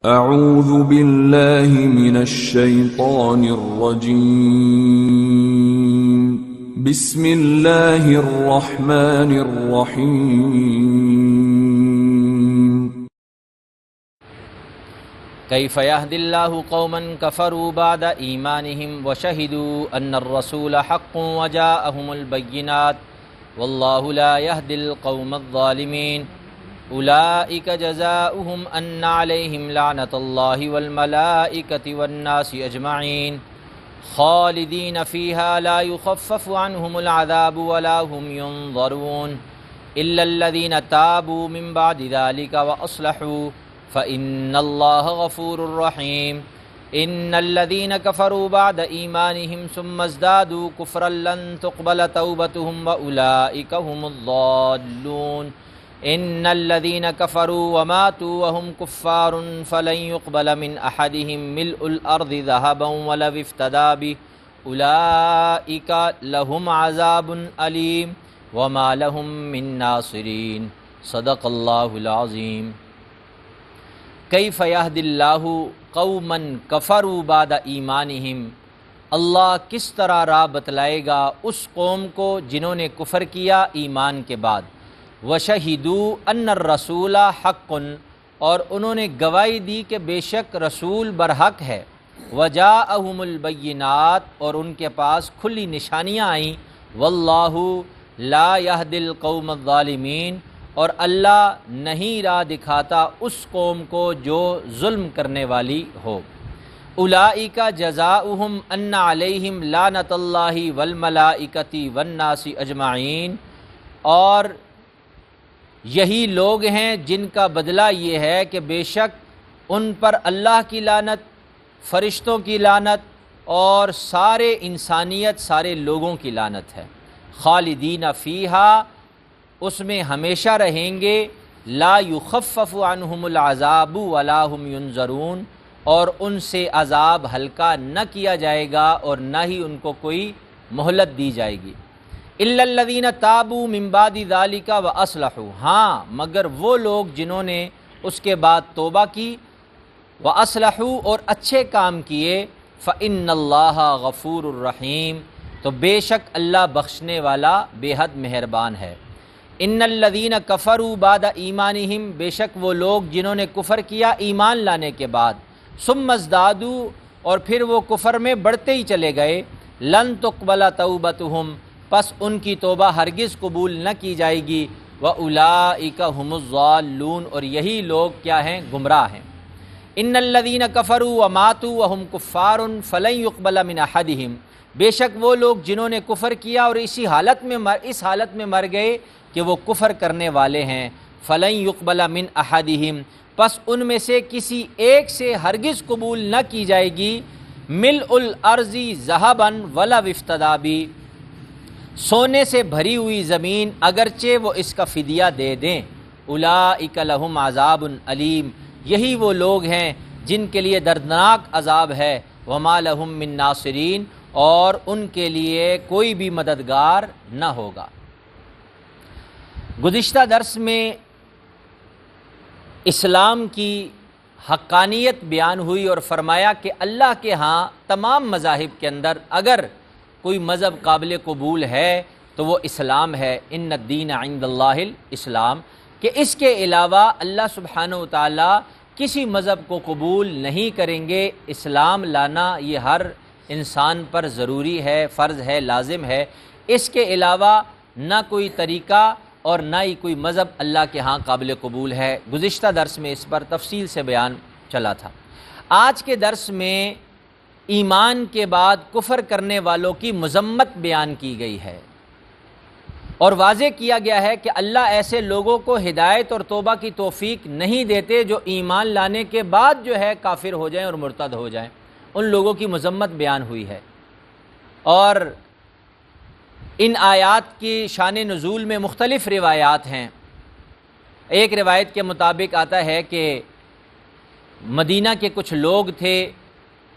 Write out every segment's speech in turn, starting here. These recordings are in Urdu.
اعوذ باللہ من الشیطان الرجیم بسم اللہ الرحمن الرحیم کیف یہدی اللہ قوما کفروا بعد ایمانہم وشہدوا ان الرسول حق وجاءہم البینات واللہ لا یہدی القوم الظالمین اولئک جزاؤہم ان علیہم لعنۃ اللہ والملائکۃ والناس اجمعین خالدین فیہا لا یخفف عنہم العذاب ولا هم ینظرون الا الذین تابوا من بعد ذلک واصلحوا فإن اللہ غفور رحیم ان الذین کفروا بعد ایمانہم ثم ازدادوا کفرا لن تقبل توبتہم واولئک هم الضالون ان الذین کفروا وماتوا وهم کفار فلن يقبل من احدهم ملء الارض ذهبا ولو افتدى به اولئک لهم عذاب علیم وما لهم من ناصرین صدق اللہ العظیم کیف یہدی اللہ قوما کفروا بعد ایمانہم، اللہ کس طرح راہ بتلائے گا اس قوم کو جنہوں نے کفر کیا ایمان کے بعد، وشہدوا ان الرسول حق، اور انہوں نے گواہی دی کہ بے شک رسول برحق ہے، وجاءہم البینات، اور ان کے پاس کھلی نشانیاں آئیں، واللہ لا یہدی القوم الظالمین، اور اللہ نہیں راہ دکھاتا اس قوم کو جو ظلم کرنے والی ہو۔ اولئک جزاؤہم ان علیہم لعنۃ اللہ والملائکۃ والناس اجمعین، اور یہی لوگ ہیں جن کا بدلہ یہ ہے کہ بے شک ان پر اللہ کی لعنت، فرشتوں کی لعنت اور سارے انسانیت، سارے لوگوں کی لعنت ہے۔ خالدین فیہا، اس میں ہمیشہ رہیں گے، لا یخفف عنہم العذاب ولا هم ینظرون، اور ان سے عذاب ہلکا نہ کیا جائے گا اور نہ ہی ان کو کوئی مہلت دی جائے گی۔ الا الذین تابوا من بعد ذلک واصلحوا، ہاں مگر وہ لوگ جنہوں نے اس کے بعد توبہ کی، واصلحوا اور اچھے کام کیے، فإن اللہ غفور الرحیم، تو بے شک اللہ بخشنے والا بے حد مہربان ہے۔ ان الذین کفروا بعد ایمانہم، بے شک وہ لوگ جنہوں نے کفر کیا ایمان لانے کے بعد، ثم ازدادوا، اور پھر وہ کفر میں بڑھتے ہی چلے گئے، لن تقبل توبتہم، پس ان کی توبہ ہرگز قبول نہ کی جائے گی، واولئک هم الضالون، اور یہی لوگ کیا ہیں؟ گمراہ ہیں۔ ان الذین کفروا وماتوا وهم کفار فلن يقبل من احدہم، بے شک وہ لوگ جنہوں نے کفر کیا اور اس حالت میں مر گئے کہ وہ کفر کرنے والے ہیں، فلن يقبل من احدہم، پس ان میں سے کسی ایک سے ہرگز قبول نہ کی جائے گی، ملء الارض ذهبا ولو افتدى به، سونے سے بھری ہوئی زمین اگرچہ وہ اس کا فدیہ دے دیں، اولئک لہم عذاب علیم، یہی وہ لوگ ہیں جن کے لیے دردناک عذاب ہے، وما لہم من ناصرین، اور ان کے لیے کوئی بھی مددگار نہ ہوگا۔ گزشتہ درس میں اسلام کی حقانیت بیان ہوئی اور فرمایا کہ اللہ کے ہاں تمام مذاہب کے اندر اگر کوئی مذہب قابل قبول ہے تو وہ اسلام ہے، ان الدین عند اللہ الاسلام، کہ اس کے علاوہ اللہ سبحانہ وتعالی کسی مذہب کو قبول نہیں کریں گے۔ اسلام لانا یہ ہر انسان پر ضروری ہے، فرض ہے، لازم ہے، اس کے علاوہ نہ کوئی طریقہ اور نہ ہی کوئی مذہب اللہ کے ہاں قابل قبول ہے۔ گزشتہ درس میں اس پر تفصیل سے بیان چلا تھا۔ آج کے درس میں ایمان کے بعد کفر کرنے والوں کی مذمت بیان کی گئی ہے اور واضح کیا گیا ہے کہ اللہ ایسے لوگوں کو ہدایت اور توبہ کی توفیق نہیں دیتے جو ایمان لانے کے بعد جو ہے کافر ہو جائیں اور مرتد ہو جائیں، ان لوگوں کی مذمت بیان ہوئی ہے۔ اور ان آیات کی شان نزول میں مختلف روایات ہیں۔ ایک روایت کے مطابق آتا ہے کہ مدینہ کے کچھ لوگ تھے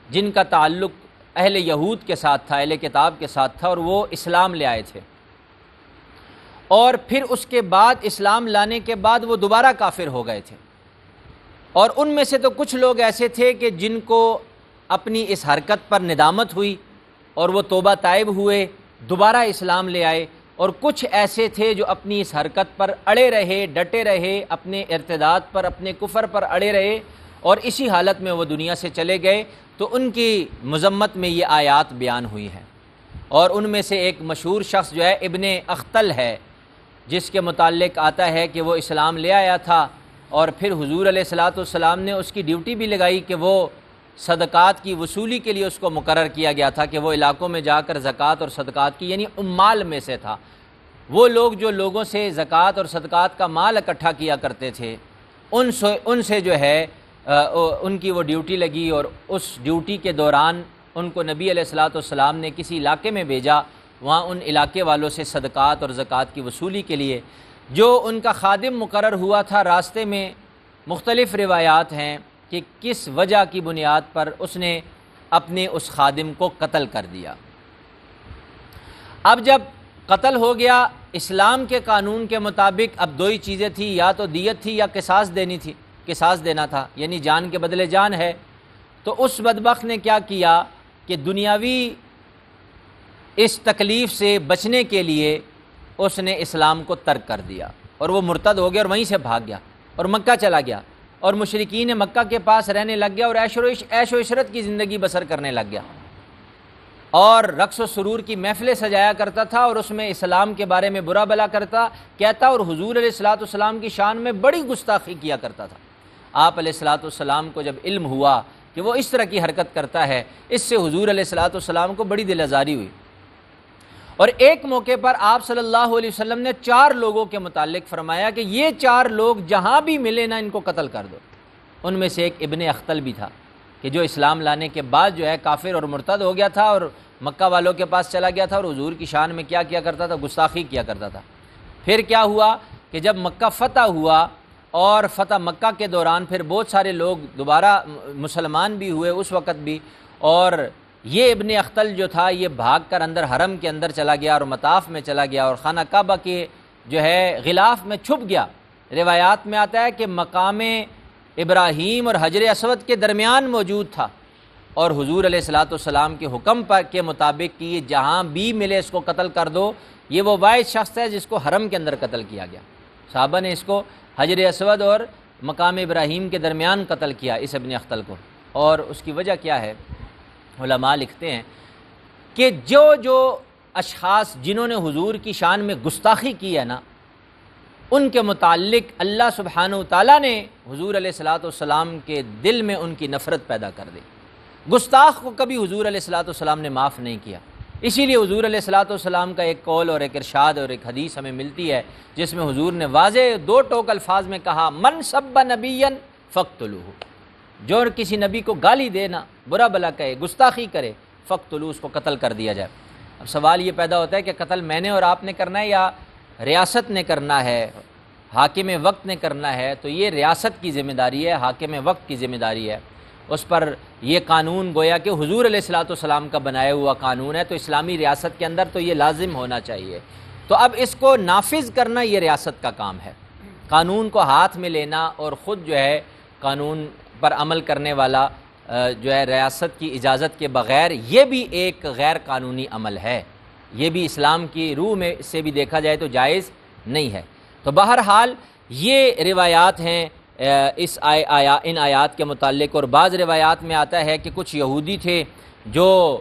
جن کا تعلق اہل یہود کے ساتھ تھا، اہل کتاب کے ساتھ تھا، اور وہ اسلام لے آئے تھے، اور پھر اس کے بعد اسلام لانے کے بعد وہ دوبارہ کافر ہو گئے تھے۔ اور ان میں سے تو کچھ لوگ ایسے تھے کہ جن کو اپنی اس حرکت پر ندامت ہوئی اور وہ توبہ تائب ہوئے، دوبارہ اسلام لے آئے، اور کچھ ایسے تھے جو اپنی اس حرکت پر اڑے رہے، ڈٹے رہے، اپنے ارتداد پر، اپنے کفر پر اڑے رہے، اور اسی حالت میں وہ دنیا سے چلے گئے۔ تو ان کی مذمت میں یہ آیات بیان ہوئی ہیں، اور ان میں سے ایک مشہور شخص جو ہے ابن اختل ہے، جس کے متعلق آتا ہے کہ وہ اسلام لے آیا تھا، اور پھر حضور علیہ الصلاۃ والسلام نے اس کی ڈیوٹی بھی لگائی کہ وہ صدقات کی وصولی کے لیے اس کو مقرر کیا گیا تھا کہ وہ علاقوں میں جا کر زکوٰۃ اور صدقات کی، یعنی عمال میں سے تھا، وہ لوگ جو لوگوں سے زکوٰۃ اور صدقات کا مال اکٹھا کیا کرتے تھے، ان سے جو ہے ان کی وہ ڈیوٹی لگی، اور اس ڈیوٹی کے دوران ان کو نبی علیہ الصلاۃ والسلام نے کسی علاقے میں بھیجا، وہاں ان علاقے والوں سے صدقات اور زکوٰۃ کی وصولی کے لیے۔ جو ان کا خادم مقرر ہوا تھا، راستے میں مختلف روایات ہیں کہ کس وجہ کی بنیاد پر اس نے اپنے اس خادم کو قتل کر دیا۔ اب جب قتل ہو گیا، اسلام کے قانون کے مطابق اب دو ہی چیزیں تھیں، یا تو دیت تھی یا قصاص دینی تھی، قصاص دینا تھا، یعنی جان کے بدلے جان ہے۔ تو اس بدبخت نے کیا کیا کہ دنیاوی اس تکلیف سے بچنے کے لیے اس نے اسلام کو ترک کر دیا، اور وہ مرتد ہو گیا اور وہیں سے بھاگ گیا اور مکہ چلا گیا، اور مشرکین مکہ کے پاس رہنے لگ گیا، اور عیش و عشرت کی زندگی بسر کرنے لگ گیا، اور رقص و سرور کی محفلیں سجایا کرتا تھا، اور اس میں اسلام کے بارے میں برا بلا کہتا، اور حضور علیہ الصلاۃ والسلام کی شان میں بڑی گستاخی کیا کرتا تھا۔ آپ علیہ الصلاۃ والسلام کو جب علم ہوا کہ وہ اس طرح کی حرکت کرتا ہے، اس سے حضور علیہ الصلاۃ والسلام کو بڑی دل آزاری ہوئی، اور ایک موقع پر آپ صلی اللہ علیہ وسلم نے 4 لوگوں کے متعلق فرمایا کہ یہ 4 لوگ جہاں بھی ملے نا ان کو قتل کر دو۔ ان میں سے ایک ابن اختل بھی تھا کہ جو اسلام لانے کے بعد جو ہے کافر اور مرتد ہو گیا تھا، اور مکہ والوں کے پاس چلا گیا تھا، اور حضور کی شان میں کیا کرتا تھا، گستاخی کیا کرتا تھا۔ پھر کیا ہوا کہ جب مکہ فتح ہوا، اور فتح مکہ کے دوران پھر بہت سارے لوگ دوبارہ مسلمان بھی ہوئے اس وقت بھی، اور یہ ابن اختل جو تھا یہ بھاگ کر اندر حرم کے اندر چلا گیا، اور مطاف میں چلا گیا، اور خانہ کعبہ کے جو ہے غلاف میں چھپ گیا۔ روایات میں آتا ہے کہ مقام ابراہیم اور حجر اسود کے درمیان موجود تھا، اور حضور علیہ الصلاۃ والسلام کے حکم پر کے مطابق کہ یہ جہاں بھی ملے اس کو قتل کر دو۔ یہ وہ واحد شخص ہے جس کو حرم کے اندر قتل کیا گیا، صحابہ نے اس کو حجر اسود اور مقام ابراہیم کے درمیان قتل کیا اس ابن اختل کو۔ اور اس کی وجہ کیا ہے؟ علماء لکھتے ہیں کہ جو اشخاص جنہوں نے حضور کی شان میں گستاخی کی ہے نا، ان کے متعلق اللہ سبحانہ وتعالیٰ نے حضور علیہ الصلاۃ والسلام کے دل میں ان کی نفرت پیدا کر دی۔ گستاخ کو کبھی حضور علیہ الصلاۃ والسلام نے معاف نہیں کیا، اسی لیے حضور علیہ الصلاۃ والسلام کا ایک قول اور ایک ارشاد اور ایک حدیث ہمیں ملتی ہے جس میں حضور نے واضح 2 ٹوک الفاظ میں کہا، من سب نبیا فاقتلوہ، جو کسی نبی کو گالی دینا، برا بلا کہے، گستاخی کرے، فاقتلوہ، اس کو قتل کر دیا جائے۔ اب سوال یہ پیدا ہوتا ہے کہ قتل میں نے اور آپ نے کرنا ہے یا ریاست نے کرنا ہے، حاکم وقت نے کرنا ہے؟ تو یہ ریاست کی ذمہ داری ہے، حاکم وقت کی ذمہ داری ہے، اس پر یہ قانون گویا کہ حضور علیہ الصلاۃ والسلام کا بنایا ہوا قانون ہے، تو اسلامی ریاست کے اندر تو یہ لازم ہونا چاہیے۔ تو اب اس کو نافذ کرنا یہ ریاست کا کام ہے، قانون کو ہاتھ میں لینا اور خود جو ہے قانون پر عمل کرنے والا جو ہے ریاست کی اجازت کے بغیر، یہ بھی ایک غیر قانونی عمل ہے، یہ بھی اسلام کی روح میں سے بھی دیکھا جائے تو جائز نہیں ہے۔ تو بہرحال یہ روایات ہیں ان آیات کے متعلق، اور بعض روایات میں آتا ہے کہ کچھ یہودی تھے جو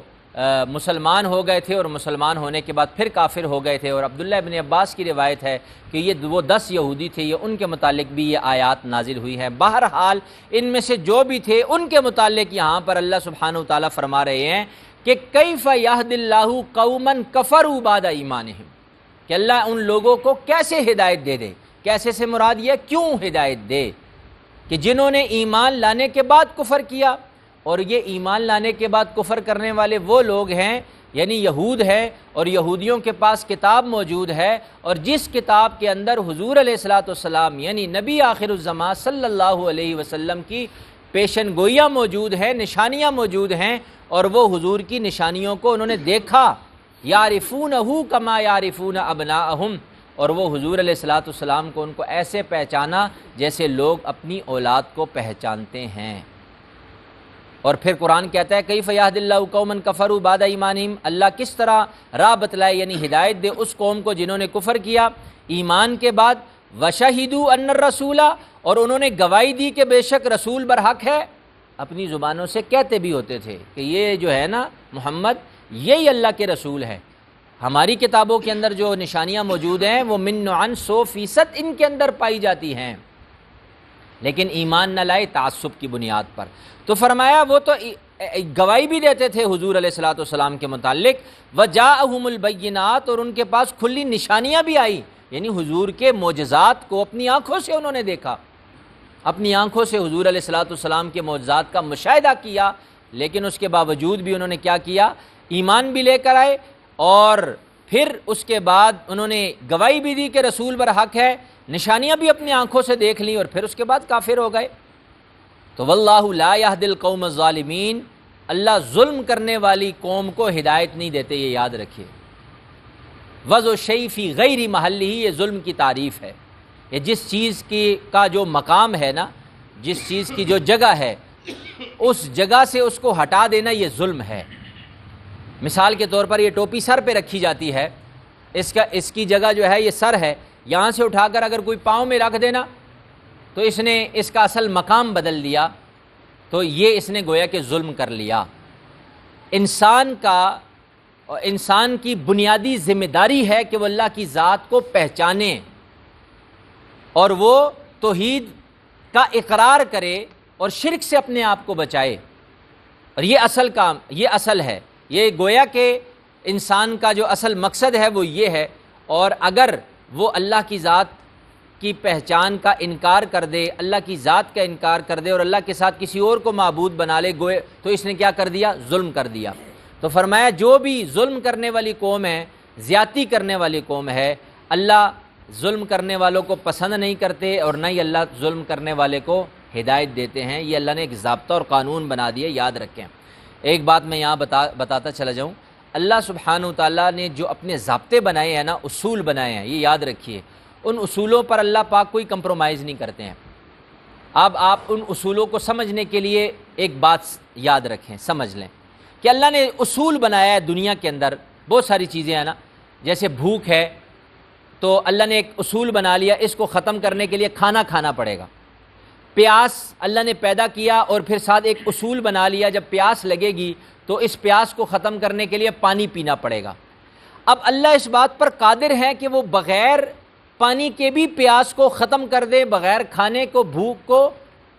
مسلمان ہو گئے تھے، اور مسلمان ہونے کے بعد پھر کافر ہو گئے تھے، اور عبداللہ ابن عباس کی روایت ہے کہ وہ 10 یہودی تھے، یہ ان کے متعلق بھی یہ آیات نازل ہوئی ہیں۔ بہرحال ان میں سے جو بھی تھے ان کے متعلق یہاں پر اللہ سبحانہ وتعالیٰ فرما رہے ہیں کہ کیف یہد اللہ قوما کفروا بعد ایمانہم، کہ اللہ ان لوگوں کو کیسے ہدایت دے دے، کیسے سے مراد یہ کیوں ہدایت دے کہ جنہوں نے ایمان لانے کے بعد کفر کیا، اور یہ ایمان لانے کے بعد کفر کرنے والے وہ لوگ ہیں یعنی یہود ہے، اور یہودیوں کے پاس کتاب موجود ہے، اور جس کتاب کے اندر حضور علیہ الصلاۃ والسلام یعنی نبی آخر الزمان صلی اللہ علیہ وسلم کی پیشن گوئیاں موجود ہیں، نشانیاں موجود ہیں، اور وہ حضور کی نشانیوں کو انہوں نے دیکھا، یعرفونہ کما یعرفون ابناءہم، اور وہ حضور علیہ الصلاۃ والسلام کو ان کو ایسے پہچانا جیسے لوگ اپنی اولاد کو پہچانتے ہیں۔ اور پھر قرآن کہتا ہے کیف یہدی اللہ قوما کفروا بعد ایمانہم، اللہ کس طرح راہ بتلائے یعنی ہدایت دے اس قوم کو جنہوں نے کفر کیا ایمان کے بعد، وشہدوا ان الرسول، اور انہوں نے گواہی دی کہ بے شک رسول برحق ہے۔ اپنی زبانوں سے کہتے بھی ہوتے تھے کہ یہ جو ہے نا محمد یہی اللہ کے رسول ہے۔ ہماری کتابوں کے اندر جو نشانیاں موجود ہیں وہ من عن 100% ان کے اندر پائی جاتی ہیں، لیکن ایمان نہ لائے تعصب کی بنیاد پر۔ تو فرمایا وہ تو گواہی بھی دیتے تھے حضور علیہ الصلوۃ والسلام کے متعلق، وجاءہم البینات، اور ان کے پاس کھلی نشانیاں بھی آئی، یعنی حضور کے معجزات کو اپنی آنکھوں سے انہوں نے دیکھا، اپنی آنکھوں سے حضور علیہ الصلوۃ والسلام کے معجزات کا مشاہدہ کیا، لیکن اس کے باوجود بھی انہوں نے کیا کیا؟ ایمان بھی لے کر آئے، اور پھر اس کے بعد انہوں نے گواہی بھی دی کہ رسول برحق ہے، نشانیاں بھی اپنی آنکھوں سے دیکھ لیں، اور پھر اس کے بعد کافر ہو گئے۔ تو واللہ لا یہدی القوم الظالمین، اللہ ظلم کرنے والی قوم کو ہدایت نہیں دیتے، یہ یاد رکھیے۔ وضع الشیء فی غیر محلہ، یہ ظلم کی تعریف ہے، یہ جس چیز کا جو مقام ہے نا، جس چیز کی جو جگہ ہے اس جگہ سے اس کو ہٹا دینا یہ ظلم ہے۔ مثال کے طور پر یہ ٹوپی سر پہ رکھی جاتی ہے، اس کی جگہ جو ہے یہ سر ہے، یہاں سے اٹھا کر اگر کوئی پاؤں میں رکھ دینا تو اس نے اس کا اصل مقام بدل دیا، تو یہ اس نے گویا کہ ظلم کر لیا۔ انسان کی بنیادی ذمہ داری ہے کہ وہ اللہ کی ذات کو پہچانے اور وہ توحید کا اقرار کرے اور شرک سے اپنے آپ کو بچائے، اور یہ اصل کام، یہ اصل ہے، یہ گویا کہ انسان کا جو اصل مقصد ہے وہ یہ ہے۔ اور اگر وہ اللہ کی ذات کی پہچان کا انکار کر دے، اللہ کی ذات کا انکار کر دے اور اللہ کے ساتھ کسی اور کو معبود بنا لے گوئے، تو اس نے کیا کر دیا؟ ظلم کر دیا۔ تو فرمایا جو بھی ظلم کرنے والی قوم ہے، زیادتی کرنے والی قوم ہے، اللہ ظلم کرنے والوں کو پسند نہیں کرتے، اور نہ ہی اللہ ظلم کرنے والے کو ہدایت دیتے ہیں۔ یہ اللہ نے ایک ضابطہ اور قانون بنا دیا، یاد رکھیں۔ ایک بات میں یہاں بتاتا چلا جاؤں، اللہ سبحانہ و تعالیٰ نے جو اپنے ضابطے بنائے ہیں نا، اصول بنائے ہیں، یہ یاد رکھیے، ان اصولوں پر اللہ پاک کوئی کمپرومائز نہیں کرتے ہیں۔ اب آپ ان اصولوں کو سمجھنے کے لیے ایک بات یاد رکھیں، سمجھ لیں کہ اللہ نے اصول بنایا ہے دنیا کے اندر، بہت ساری چیزیں ہیں نا، جیسے بھوک ہے تو اللہ نے ایک اصول بنا لیا، اس کو ختم کرنے کے لیے کھانا کھانا پڑے گا۔ پیاس اللہ نے پیدا کیا اور پھر ساتھ ایک اصول بنا لیا، جب پیاس لگے گی تو اس پیاس کو ختم کرنے کے لیے پانی پینا پڑے گا۔ اب اللہ اس بات پر قادر ہے کہ وہ بغیر پانی کے بھی پیاس کو ختم کر دے، بغیر کھانے کو بھوک کو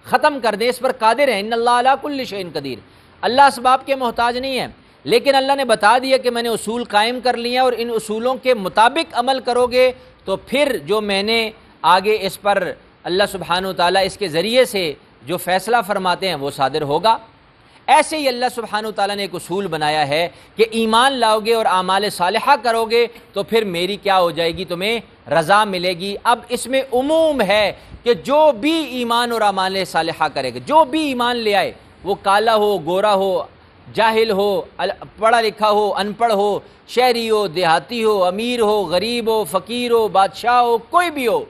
ختم کر دے، اس پر قادر ہے۔ ان اللہ علی کل شیء قدیر، اللہ اسباب کے محتاج نہیں ہے، لیکن اللہ نے بتا دیا کہ میں نے اصول قائم کر لیے اور ان اصولوں کے مطابق عمل کرو گے تو پھر جو میں نے آگے اس پر اللہ سبحانہ و تعالیٰ اس کے ذریعے سے جو فیصلہ فرماتے ہیں وہ صادر ہوگا۔ ایسے ہی اللہ سبحانہ و تعالیٰ نے ایک اصول بنایا ہے کہ ایمان لاؤ گے اور اعمال صالحہ کرو گے تو پھر میری کیا ہو جائے گی؟ تمہیں رضا ملے گی۔ اب اس میں عموم ہے کہ جو بھی ایمان اور اعمال صالحہ کرے گا، جو بھی ایمان لے آئے، وہ کالا ہو، گورا ہو، جاہل ہو، پڑھا لکھا ہو، ان پڑھ ہو، شہری ہو، دیہاتی ہو، امیر ہو، غریب ہو، فقیر ہو، بادشاہ ہو، کوئی بھی ہو،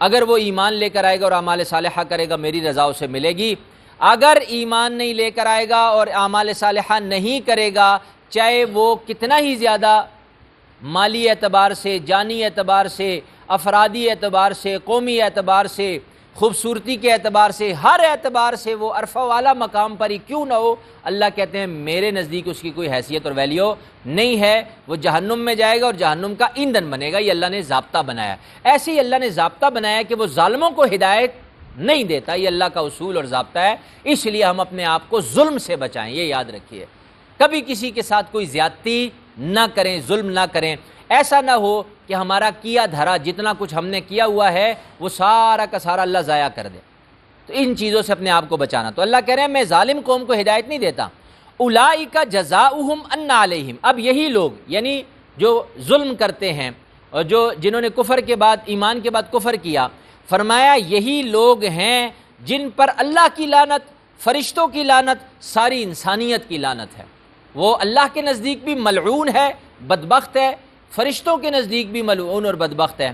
اگر وہ ایمان لے کر آئے گا اور اعمال صالحہ کرے گا میری رضا اسے ملے گی۔ اگر ایمان نہیں لے کر آئے گا اور اعمال صالحہ نہیں کرے گا، چاہے وہ کتنا ہی زیادہ مالی اعتبار سے، جانی اعتبار سے، افرادی اعتبار سے، قومی اعتبار سے، خوبصورتی کے اعتبار سے، ہر اعتبار سے وہ عرفہ والا مقام پر ہی کیوں نہ ہو، اللہ کہتے ہیں میرے نزدیک اس کی کوئی حیثیت اور ویلیو نہیں ہے، وہ جہنم میں جائے گا اور جہنم کا ایندھن بنے گا۔ یہ اللہ نے ضابطہ بنایا۔ ایسے ہی اللہ نے ضابطہ بنایا کہ وہ ظالموں کو ہدایت نہیں دیتا، یہ اللہ کا اصول اور ضابطہ ہے، اس لیے ہم اپنے آپ کو ظلم سے بچائیں، یہ یاد رکھیے۔ کبھی کسی کے ساتھ کوئی زیادتی نہ کریں، ظلم نہ کریں، ایسا نہ ہو کہ ہمارا کیا دھرا جتنا کچھ ہم نے کیا ہوا ہے وہ سارا کا سارا اللہ ضائع کر دے۔ تو ان چیزوں سے اپنے آپ کو بچانا۔ تو اللہ کہہ رہے ہیں میں ظالم قوم کو ہدایت نہیں دیتا۔ اولئک جزاؤہم ان علیہم، اب یہی لوگ یعنی جو ظلم کرتے ہیں اور جنہوں نے کفر کے بعد، ایمان کے بعد کفر کیا، فرمایا یہی لوگ ہیں جن پر اللہ کی لعنت، فرشتوں کی لعنت، ساری انسانیت کی لعنت ہے۔ وہ اللہ کے نزدیک بھی ملعون ہے، بدبخت ہے، فرشتوں کے نزدیک بھی ملعون اور بدبخت ہے۔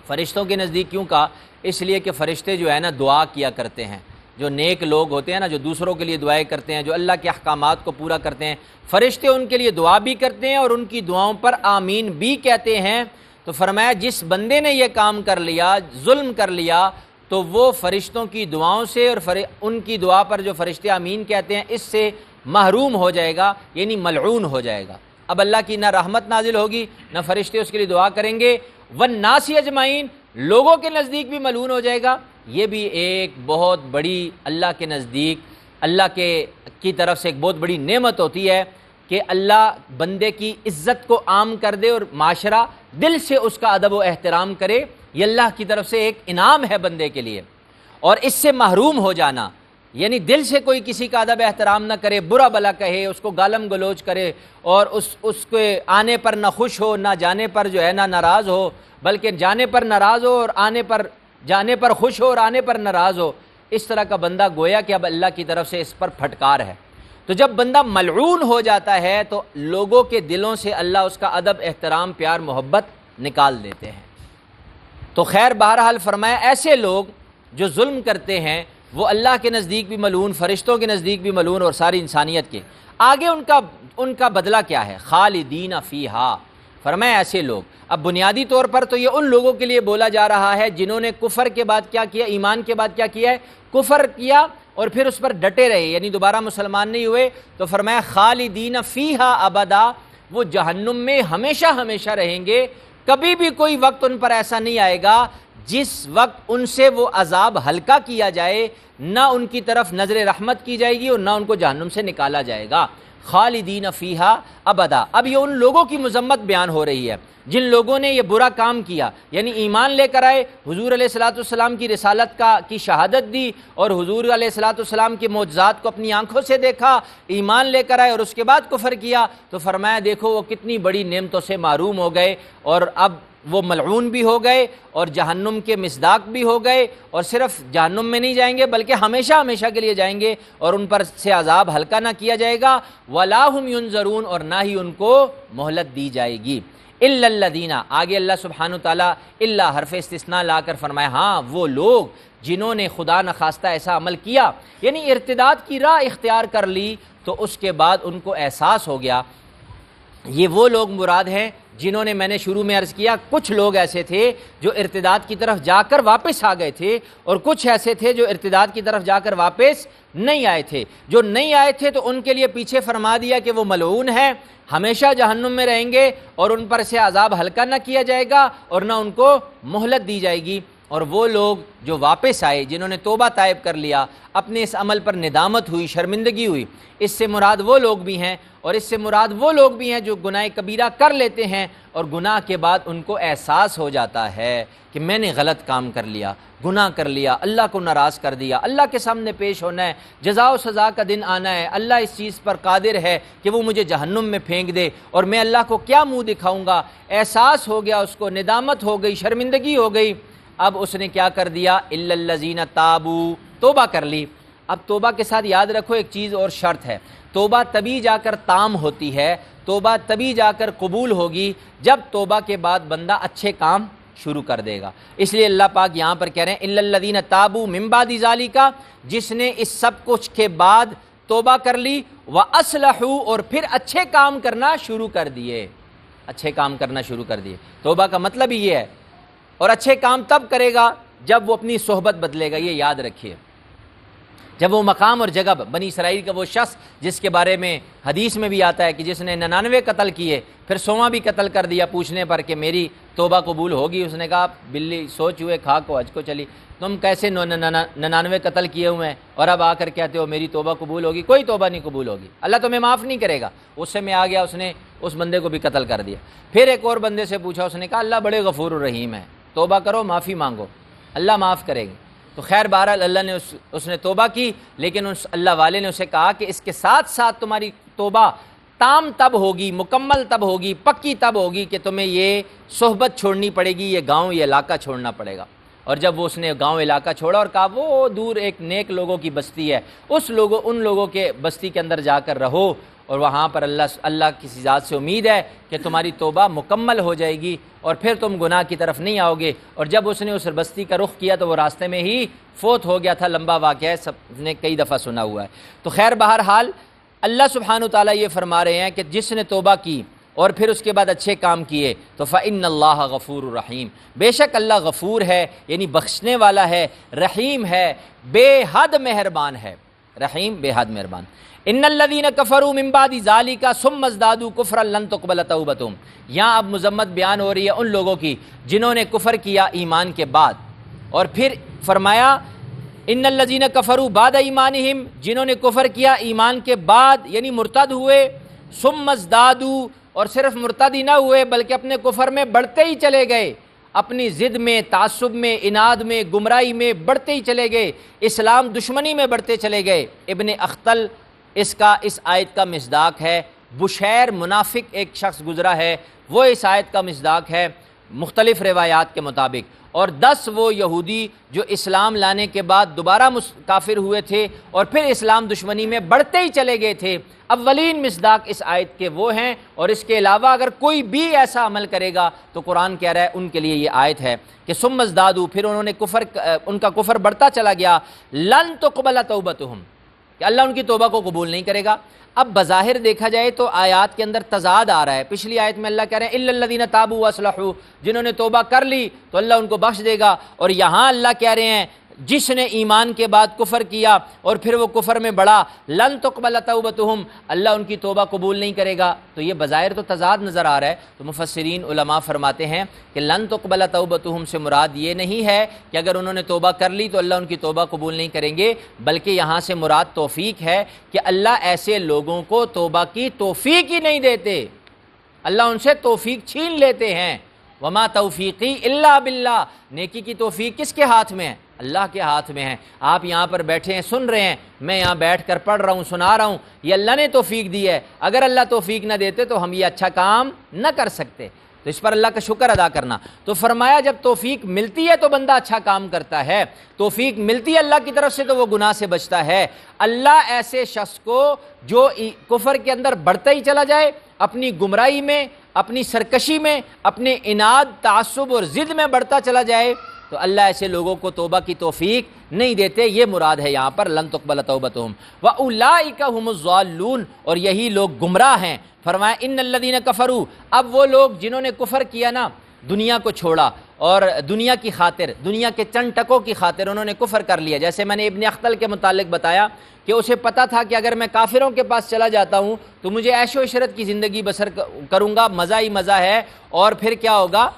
فرشتوں کے نزدیک کیوں کہا؟ اس لیے کہ فرشتے جو ہے نا دعا کیا کرتے ہیں، جو نیک لوگ ہوتے ہیں نا، جو دوسروں کے لیے دعائیں کرتے ہیں، جو اللہ کے احکامات کو پورا کرتے ہیں، فرشتے ان کے لیے دعا بھی کرتے ہیں اور ان کی دعاؤں پر آمین بھی کہتے ہیں۔ تو فرمایا جس بندے نے یہ کام کر لیا، ظلم کر لیا، تو وہ فرشتوں کی دعاؤں سے اور ان کی دعا پر جو فرشتے آمین کہتے ہیں اس سے محروم ہو جائے گا، یعنی ملعون ہو جائے گا۔ اب اللہ کی نہ رحمت نازل ہوگی، نہ فرشتے اس کے لیے دعا کریں گے، والناس اجمعین، لوگوں کے نزدیک بھی ملعون ہو جائے گا۔ یہ بھی ایک بہت بڑی اللہ کے نزدیک، اللہ کی طرف سے ایک بہت بڑی نعمت ہوتی ہے کہ اللہ بندے کی عزت کو عام کر دے اور معاشرہ دل سے اس کا ادب و احترام کرے۔ یہ اللہ کی طرف سے ایک انعام ہے بندے کے لیے۔ اور اس سے محروم ہو جانا، یعنی دل سے کوئی کسی کا ادب احترام نہ کرے، برا بلا کہے، اس کو گالم گلوچ کرے اور اس کے آنے پر نہ خوش ہو، نہ جانے پر جو ہے نہ ناراض ہو، بلکہ جانے پر ناراض ہو اور جانے پر خوش ہو اور آنے پر ناراض ہو، اس طرح کا بندہ گویا کہ اب اللہ کی طرف سے اس پر پھٹکار ہے۔ تو جب بندہ ملعون ہو جاتا ہے تو لوگوں کے دلوں سے اللہ اس کا ادب احترام پیار محبت نکال دیتے ہیں۔ تو خیر بہرحال فرمایا ایسے لوگ جو ظلم کرتے ہیں وہ اللہ کے نزدیک بھی ملعون، فرشتوں کے نزدیک بھی ملعون اور ساری انسانیت کے۔ آگے ان کا بدلہ کیا ہے؟ خالدین فیہا، فرمایا ایسے لوگ۔ اب بنیادی طور پر تو یہ ان لوگوں کے لیے بولا جا رہا ہے جنہوں نے کفر کے بعد کیا کیا، ایمان کے بعد کیا کیا ہے، کفر کیا اور پھر اس پر ڈٹے رہے، یعنی دوبارہ مسلمان نہیں ہوئے۔ تو فرمایا خالدین فیہا ابدا، وہ جہنم میں ہمیشہ ہمیشہ رہیں گے۔ کبھی بھی کوئی وقت ان پر ایسا نہیں آئے گا جس وقت ان سے وہ عذاب ہلکا کیا جائے، نہ ان کی طرف نظر رحمت کی جائے گی اور نہ ان کو جہنم سے نکالا جائے گا۔ خالدین فیہا ابدا۔ اب یہ ان لوگوں کی مذمت بیان ہو رہی ہے جن لوگوں نے یہ برا کام کیا، یعنی ایمان لے کر آئے، حضور علیہ الصلوۃ والسلام کی رسالت کی شہادت دی اور حضور علیہ الصلوۃ والسلام کے معجزات کو اپنی آنکھوں سے دیکھا، ایمان لے کر آئے اور اس کے بعد کفر کیا، تو فرمایا دیکھو وہ کتنی بڑی نعمتوں سے محروم ہو گئے اور اب وہ ملعون بھی ہو گئے اور جہنم کے مصداق بھی ہو گئے، اور صرف جہنم میں نہیں جائیں گے بلکہ ہمیشہ ہمیشہ کے لیے جائیں گے اور ان پر سے عذاب ہلکا نہ کیا جائے گا۔ وَلَا هُمْ يُنظَرُونَ، اور نہ ہی ان کو مہلت دی جائے گی۔ إِلَّا الَّذِينَ، آگے اللہ سبحانہ تعالیٰ اللہ حرف استثناء لا کر فرمایا ہاں وہ لوگ جنہوں نے خدا نخواستہ ایسا عمل کیا، یعنی ارتداد کی راہ اختیار کر لی، تو اس کے بعد ان کو احساس ہو گیا۔ یہ وہ لوگ مراد ہیں جنہوں نے، میں نے شروع میں عرض کیا، کچھ لوگ ایسے تھے جو ارتداد کی طرف جا کر واپس آ گئے تھے اور کچھ ایسے تھے جو ارتداد کی طرف جا کر واپس نہیں آئے تھے۔ جو نہیں آئے تھے تو ان کے لیے پیچھے فرما دیا کہ وہ ملعون ہے، ہمیشہ جہنم میں رہیں گے اور ان پر سے عذاب ہلکا نہ کیا جائے گا اور نہ ان کو مہلت دی جائے گی۔ اور وہ لوگ جو واپس آئے، جنہوں نے توبہ طائب کر لیا، اپنے اس عمل پر ندامت ہوئی، شرمندگی ہوئی، اس سے مراد وہ لوگ بھی ہیں اور اس سے مراد وہ لوگ بھی ہیں جو گناہ کبیرہ کر لیتے ہیں اور گناہ کے بعد ان کو احساس ہو جاتا ہے کہ میں نے غلط کام کر لیا، گناہ کر لیا، اللہ کو ناراض کر دیا، اللہ کے سامنے پیش ہونا ہے، جزا و سزا کا دن آنا ہے، اللہ اس چیز پر قادر ہے کہ وہ مجھے جہنم میں پھینک دے اور میں اللہ کو کیا منہ دکھاؤں گا۔ احساس ہو گیا، اس کو ندامت ہو گئی، شرمندگی ہو گئی۔ اب اس نے کیا کر دیا؟ الا الذین تابوا، توبہ کر لی۔ اب توبہ کے ساتھ یاد رکھو ایک چیز اور شرط ہے، توبہ تبھی جا کر تام ہوتی ہے، توبہ تبھی جا کر قبول ہوگی جب توبہ کے بعد بندہ اچھے کام شروع کر دے گا۔ اس لیے اللہ پاک یہاں پر کہہ رہے ہیں الا الذین تابوا من بعد ذالک، جس نے اس سب کچھ کے بعد توبہ کر لی، واصلحوا، اور پھر اچھے کام کرنا شروع کر دیے، اچھے کام کرنا شروع کر دیے۔ توبہ کا مطلب ہی یہ ہے، اور اچھے کام تب کرے گا جب وہ اپنی صحبت بدلے گا، یہ یاد رکھیے۔ جب وہ مقام اور جگہ، بنی اسرائیل کا وہ شخص جس کے بارے میں حدیث میں بھی آتا ہے کہ جس نے 99 قتل کیے پھر 100واں بھی قتل کر دیا پوچھنے پر کہ میری توبہ قبول ہوگی، اس نے کہا بلی سوچ ہوئے کھا کو حج کو چلی، تم کیسے 99 قتل کیے ہوئے ہیں اور اب آ کر کہتے ہو میری توبہ قبول ہوگی؟ کوئی توبہ نہیں قبول ہوگی، اللہ تمہیں معاف نہیں کرے گا۔ اس سے میں آ گیا، اس نے اس بندے کو بھی قتل کر دیا۔ پھر ایک اور بندے سے پوچھا، اس نے کہا اللہ بڑے غفور الرحیم ہے، توبہ کرو، معافی مانگو، اللہ معاف کرے گی۔ تو خیر بہرحال اللہ نے اس نے توبہ کی، لیکن اس اللہ والے نے اسے کہا کہ اس کے ساتھ ساتھ تمہاری توبہ تام تب ہوگی، مکمل تب ہوگی، پکی تب ہوگی کہ تمہیں یہ صحبت چھوڑنی پڑے گی، یہ گاؤں یہ علاقہ چھوڑنا پڑے گا۔ اور جب وہ اس نے گاؤں علاقہ چھوڑا اور کہا وہ دور ایک نیک لوگوں کی بستی ہے، ان لوگوں کے بستی کے اندر جا کر رہو اور وہاں پر اللہ کسی ذات سے امید ہے کہ تمہاری توبہ مکمل ہو جائے گی اور پھر تم گناہ کی طرف نہیں آؤ گے۔ اور جب اس نے اس بستی کا رخ کیا تو وہ راستے میں ہی فوت ہو گیا تھا، لمبا واقعہ ہے، سب نے کئی دفعہ سنا ہوا ہے۔ تو خیر بہرحال اللہ سبحانہ وتعالیٰ یہ فرما رہے ہیں کہ جس نے توبہ کی اور پھر اس کے بعد اچھے کام کیے تو فَإِنَّ اللَّهَ غَفُورٌ رحیم، بے شک اللہ غفور ہے یعنی بخشنے والا ہے، رحیم ہے، بے حد مہربان ہے، رحیم بے حد مہربان۔ ان الذین کفروا من بعد ذلک ثم ازدادوا کفرا لن تقبل توبتهم، یہاں اب مذمت بیان ہو رہی ہے ان لوگوں کی جنہوں نے کفر کیا ایمان کے بعد، اور پھر فرمایا ان الذین کفروا بعد ایمانہم، جنہوں نے کفر کیا ایمان کے بعد یعنی مرتد ہوئے، ثم ازدادوا، اور صرف مرتد ہی نہ ہوئے بلکہ اپنے کفر میں بڑھتے ہی چلے گئے، اپنی ضد میں، تعصب میں، اناد میں، گمراہی میں بڑھتے ہی چلے گئے، اسلام دشمنی میں بڑھتے چلے گئے۔ ابن اختل اس آیت کا مصداق ہے، بشیر منافق ایک شخص گزرا ہے، وہ اس آیت کا مصداق ہے مختلف روایات کے مطابق، اور 10 وہ یہودی جو اسلام لانے کے بعد دوبارہ کافر ہوئے تھے اور پھر اسلام دشمنی میں بڑھتے ہی چلے گئے تھے، اولین مصداق اس آیت کے وہ ہیں، اور اس کے علاوہ اگر کوئی بھی ایسا عمل کرے گا تو قرآن کہہ رہا ہے ان کے لیے یہ آیت ہے کہ ثم ازدادوا، پھر انہوں نے ان کا کفر بڑھتا چلا گیا، لن تقبل توبتہم، کہ اللہ ان کی توبہ کو قبول نہیں کرے گا۔ اب بظاہر دیکھا جائے تو آیات کے اندر تضاد آ رہا ہے۔ پچھلی آیت میں اللہ کہہ رہے ہیں الا الذین تابوا واصلحوا، جنہوں نے توبہ کر لی تو اللہ ان کو بخش دے گا، اور یہاں اللہ کہہ رہے ہیں جس نے ایمان کے بعد کفر کیا اور پھر وہ کفر میں بڑھا، لن تقبل توبتہم، اللہ ان کی توبہ قبول نہیں کرے گا۔ تو یہ بظاہر تو تضاد نظر آ رہا ہے، تو مفسرین علماء فرماتے ہیں کہ لن تقبل توبتہم سے مراد یہ نہیں ہے کہ اگر انہوں نے توبہ کر لی تو اللہ ان کی توبہ قبول نہیں کریں گے، بلکہ یہاں سے مراد توفیق ہے کہ اللہ ایسے لوگوں کو توبہ کی توفیق ہی نہیں دیتے، اللہ ان سے توفیق چھین لیتے ہیں۔ وما توفیقی الا باللہ، نیکی کی توفیق کس کے ہاتھ میں ہے؟ اللہ کے ہاتھ میں ہے۔ آپ یہاں پر بیٹھے ہیں، سن رہے ہیں، میں یہاں بیٹھ کر پڑھ رہا ہوں، سنا رہا ہوں، یہ اللہ نے توفیق دی ہے، اگر اللہ توفیق نہ دیتے تو ہم یہ اچھا کام نہ کر سکتے، تو اس پر اللہ کا شکر ادا کرنا۔ تو فرمایا جب توفیق ملتی ہے تو بندہ اچھا کام کرتا ہے، توفیق ملتی ہے اللہ کی طرف سے تو وہ گناہ سے بچتا ہے۔ اللہ ایسے شخص کو جو کفر کے اندر بڑھتا ہی چلا جائے، اپنی گمراہی میں، اپنی سرکشی میں، اپنے اناد، تعصب اور ضد میں بڑھتا چلا جائے، تو اللہ ایسے لوگوں کو توبہ کی توفیق نہیں دیتے، یہ مراد ہے یہاں پر لن تقبل توبتہم واولئک هم الضالون، اور یہی لوگ گمراہ ہیں۔ فرمایا ان الذین کفروا، اب وہ لوگ جنہوں نے کفر کیا نا، دنیا کو چھوڑا اور دنیا کی خاطر، دنیا کے چند ٹکوں کی خاطر انہوں نے کفر کر لیا، جیسے میں نے ابن اختل کے متعلق بتایا کہ اسے پتہ تھا کہ اگر میں کافروں کے پاس چلا جاتا ہوں تو مجھے عیش و عشرت کی زندگی بسر کروں گا، مزہ ہی مزہ ہے، اور پھر کیا ہوگا،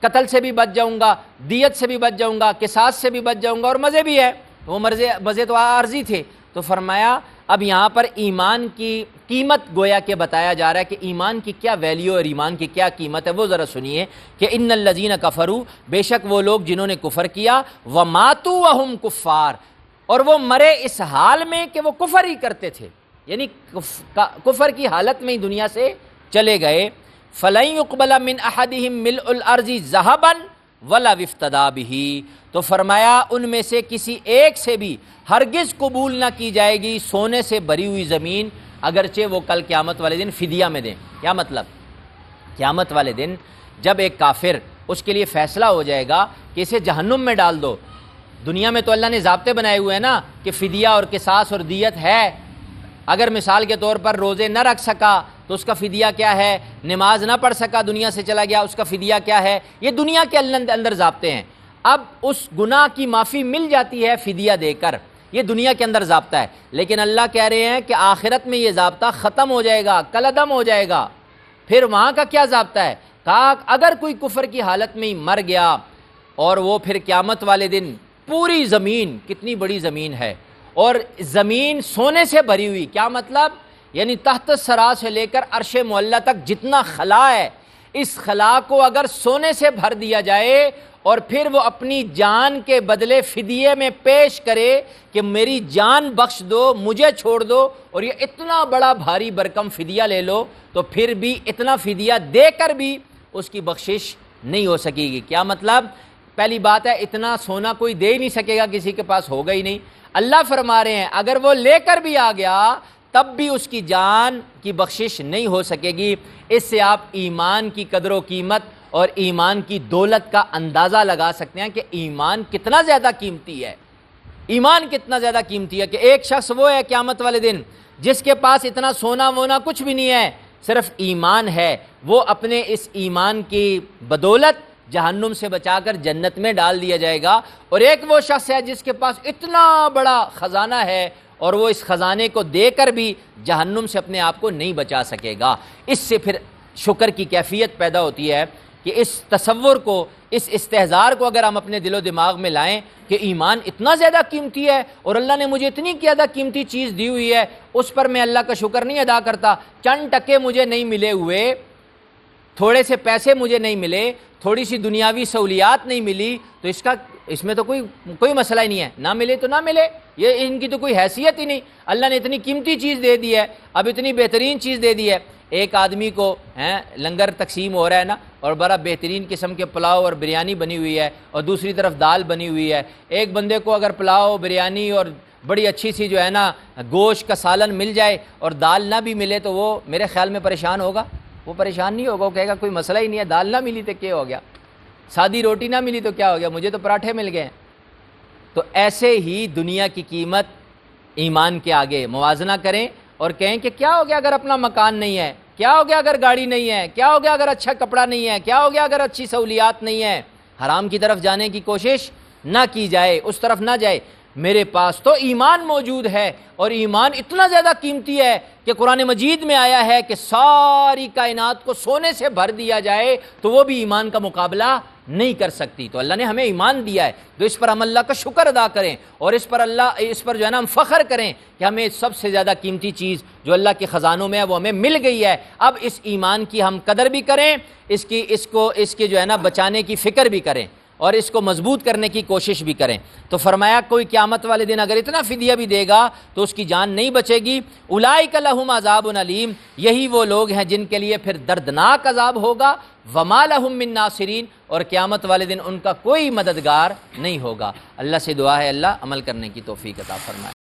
قتل سے بھی بچ جاؤں گا، دیت سے بھی بچ جاؤں گا، قصاص سے بھی بچ جاؤں گا، اور مزے بھی ہے، وہ مزے تو عارضی تھے۔ تو فرمایا اب یہاں پر ایمان کی قیمت گویا کہ بتایا جا رہا ہے کہ ایمان کی کیا ویلیو اور ایمان کی کیا قیمت ہے، وہ ذرا سنیے کہ ان الذین کفروا، بے شک وہ لوگ جنہوں نے کفر کیا، وماتوا وہم کفار، اور وہ مرے اس حال میں کہ وہ کفر ہی کرتے تھے، یعنی کفر کی حالت میں ہی دنیا سے چلے گئے، فَلَن يُقْبَلَ مِنْ أَحَدِهِمْ مِلْءُ الْأَرْضِ ذَهَبًا وَلَا افْتَدَىٰ بِهِ، تو فرمایا ان میں سے کسی ایک سے بھی ہرگز قبول نہ کی جائے گی سونے سے بھری ہوئی زمین، اگرچہ وہ کل قیامت والے دن فدیہ میں دیں۔ کیا مطلب؟ قیامت والے دن جب ایک کافر، اس کے لیے فیصلہ ہو جائے گا کہ اسے جہنم میں ڈال دو، دنیا میں تو اللہ نے ضابطے بنائے ہوئے ہیں نا کہ فدیہ اور قصاص اور دیت ہے، اگر مثال کے طور پر روزے نہ رکھ سکا تو اس کا فدیہ کیا ہے، نماز نہ پڑھ سکا دنیا سے چلا گیا اس کا فدیہ کیا ہے، یہ دنیا کے اندر ضابطے ہیں۔ اب اس گناہ کی معافی مل جاتی ہے فدیہ دے کر، یہ دنیا کے اندر ضابطہ ہے، لیکن اللہ کہہ رہے ہیں کہ آخرت میں یہ ضابطہ ختم ہو جائے گا، کالعدم ہو جائے گا۔ پھر وہاں کا کیا ضابطہ ہے؟ کہا اگر کوئی کفر کی حالت میں ہی مر گیا اور وہ پھر قیامت والے دن پوری زمین، کتنی بڑی زمین ہے، اور زمین سونے سے بھری ہوئی، کیا مطلب؟ یعنی تحت سرا سے لے کر عرش معلیٰ تک جتنا خلا ہے، اس خلا کو اگر سونے سے بھر دیا جائے اور پھر وہ اپنی جان کے بدلے فدیے میں پیش کرے کہ میری جان بخش دو، مجھے چھوڑ دو، اور یہ اتنا بڑا بھاری برکم فدیہ لے لو، تو پھر بھی اتنا فدیہ دے کر بھی اس کی بخشش نہیں ہو سکے گی۔ کیا مطلب؟ پہلی بات ہے اتنا سونا کوئی دے ہی نہیں سکے گا، کسی کے پاس ہوگا ہی نہیں۔ اللہ فرما رہے ہیں اگر وہ لے کر بھی آ گیا تب بھی اس کی جان کی بخشش نہیں ہو سکے گی۔ اس سے آپ ایمان کی قدر و قیمت اور ایمان کی دولت کا اندازہ لگا سکتے ہیں کہ ایمان کتنا زیادہ قیمتی ہے۔ ایمان کتنا زیادہ قیمتی ہے کہ ایک شخص وہ ہے قیامت والے دن جس کے پاس اتنا سونا وونا کچھ بھی نہیں ہے، صرف ایمان ہے، وہ اپنے اس ایمان کی بدولت جہنم سے بچا کر جنت میں ڈال دیا جائے گا۔ اور ایک وہ شخص ہے جس کے پاس اتنا بڑا خزانہ ہے اور وہ اس خزانے کو دے کر بھی جہنم سے اپنے آپ کو نہیں بچا سکے گا۔ اس سے پھر شکر کی کیفیت پیدا ہوتی ہے کہ اس تصور کو، اس استحضار کو اگر ہم اپنے دل و دماغ میں لائیں کہ ایمان اتنا زیادہ قیمتی ہے اور اللہ نے مجھے اتنی زیادہ قیمتی چیز دی ہوئی ہے، اس پر میں اللہ کا شکر نہیں ادا کرتا، چند ٹکے مجھے نہیں ملے ہوئے، تھوڑے سے پیسے مجھے نہیں ملے، تھوڑی سی دنیاوی سہولیات نہیں ملی، تو اس میں تو کوئی مسئلہ ہی نہیں ہے، نہ ملے تو نہ ملے، یہ ان کی تو کوئی حیثیت ہی نہیں۔ اللہ نے اتنی قیمتی چیز دے دی ہے، اب اتنی بہترین چیز دے دی ہے۔ ایک آدمی کو لنگر تقسیم ہو رہا ہے نا، اور بڑا بہترین قسم کے پلاؤ اور بریانی بنی ہوئی ہے، اور دوسری طرف دال بنی ہوئی ہے۔ ایک بندے کو اگر پلاؤ، بریانی اور بڑی اچھی سی جو ہے نا گوشت کا سالن مل جائے اور دال نہ بھی ملے تو وہ میرے خیال میں پریشان ہوگا؟ وہ پریشان نہیں ہوگا، وہ کہے گا کوئی مسئلہ ہی نہیں ہے، دال نہ ملی تو کیا ہو گیا، سادی روٹی نہ ملی تو کیا ہو گیا، مجھے تو پراٹھے مل گئے۔ تو ایسے ہی دنیا کی قیمت ایمان کے آگے موازنہ کریں اور کہیں کہ کیا ہو گیا اگر اپنا مکان نہیں ہے، کیا ہو گیا اگر گاڑی نہیں ہے، کیا ہو گیا اگر اچھا کپڑا نہیں ہے، کیا ہو گیا اگر اچھی سہولیات نہیں ہے۔ حرام کی طرف جانے کی کوشش نہ کی جائے، اس طرف نہ جائے۔ میرے پاس تو ایمان موجود ہے، اور ایمان اتنا زیادہ قیمتی ہے کہ قرآن مجید میں آیا ہے کہ ساری کائنات کو سونے سے بھر دیا جائے تو وہ بھی ایمان کا مقابلہ نہیں کر سکتی۔ تو اللہ نے ہمیں ایمان دیا ہے، تو اس پر ہم اللہ کا شکر ادا کریں، اور اس پر جو ہے نا ہم فخر کریں کہ ہمیں سب سے زیادہ قیمتی چیز جو اللہ کے خزانوں میں ہے وہ ہمیں مل گئی ہے۔ اب اس ایمان کی ہم قدر بھی کریں، اس کی جو ہے نا بچانے کی فکر بھی کریں، اور اس کو مضبوط کرنے کی کوشش بھی کریں۔ تو فرمایا کوئی قیامت والے دن اگر اتنا فدیہ بھی دے گا تو اس کی جان نہیں بچے گی۔ اولئک لہم عذاب علیم، یہی وہ لوگ ہیں جن کے لیے پھر دردناک عذاب ہوگا۔ وما لہم من ناصرین، اور قیامت والے دن ان کا کوئی مددگار نہیں ہوگا۔ اللہ سے دعا ہے اللہ عمل کرنے کی توفیق عطا فرمائے۔